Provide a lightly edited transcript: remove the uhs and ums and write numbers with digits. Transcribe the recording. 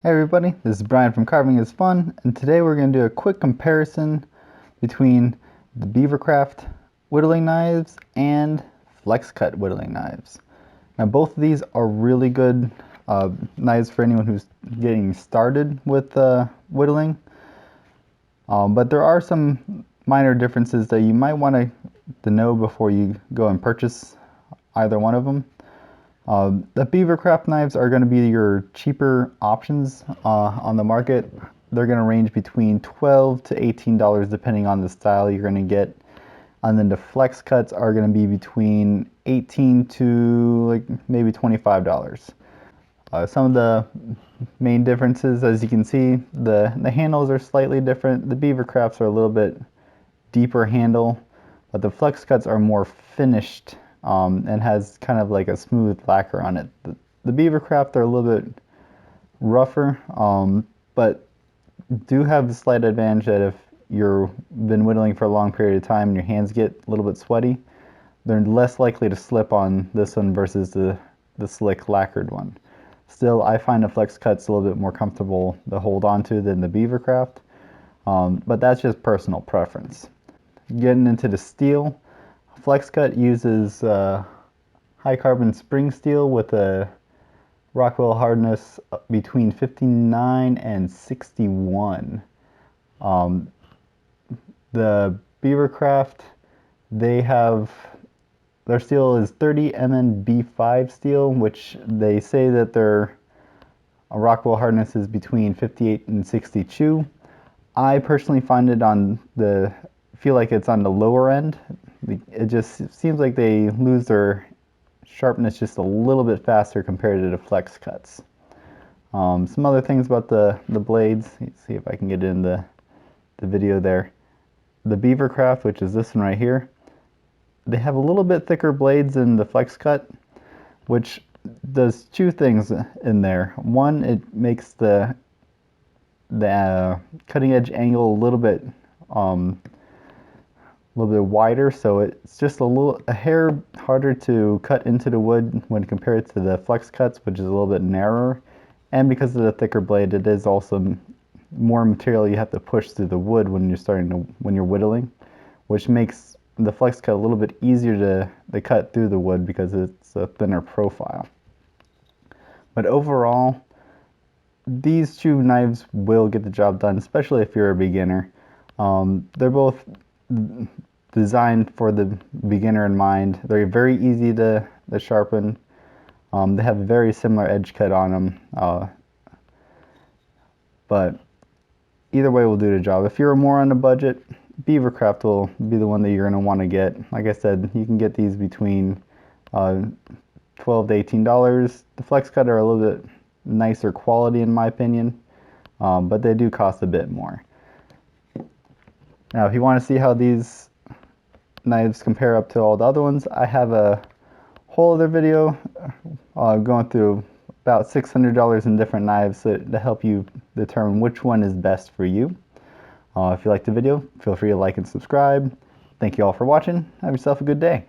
Hey everybody, this is Brian from Carving is Fun, and today we're going to do a quick comparison between the Beavercraft whittling knives and Flexcut whittling knives. Now both of these are really good knives for anyone who's getting started with whittling, but there are some minor differences that you might want to know before you go and purchase either one of them. The Beavercraft knives are going to be your cheaper options on the market. They're going to range between $12 to $18 depending on the style you're going to get. And then the Flexcuts are going to be between $18 to like maybe $25. Some of the main differences, as you can see, the handles are slightly different. The Beavercrafts are a little bit deeper handle, but the Flexcuts are more finished and has kind of like a smooth lacquer on it. The Beavercraft are a little bit rougher, but do have the slight advantage that if you've been whittling for a long period of time and your hands get a little bit sweaty, they're less likely to slip on this one versus the slick lacquered one. Still, I find the Flexcut's a little bit more comfortable to hold on to than the Beavercraft, but that's just personal preference. Getting into the steel, Flexcut uses high carbon spring steel with a Rockwell hardness between 59 and 61. The Beavercraft, their steel is 30 MnB5 steel, which they say that their Rockwell hardness is between 58 and 62. I personally find it feel like it's on the lower end. It just seems like they lose their sharpness just a little bit faster compared to the Flexcuts. Some other things about the blades. Let's see if I can get in the video there. The Beavercraft, which is this one right here, they have a little bit thicker blades than the Flexcut, which does two things in there. One, it makes the cutting edge angle a little bit wider, so it's just a hair harder to cut into the wood when compared to the Flexcuts, which is a little bit narrower. And because of the thicker blade, it is also more material you have to push through the wood when you're whittling, which makes the Flexcut a little bit easier to cut through the wood because it's a thinner profile. But overall, these two knives will get the job done, especially if you're a beginner. They're both designed for the beginner in mind. They're very easy to sharpen. They have a very similar edge cut on them, but either way will do the job. If you're more on a budget, Beavercraft will be the one that you're going to want to get. Like I said, you can get these between $12 to $18. The Flexcut are a little bit nicer quality in my opinion, but they do cost a bit more. Now, if you want to see how these knives compare up to all the other ones, I have a whole other video going through about $600 in different knives to help you determine which one is best for you. If you liked the video, feel free to like and subscribe. Thank you all for watching. Have yourself a good day.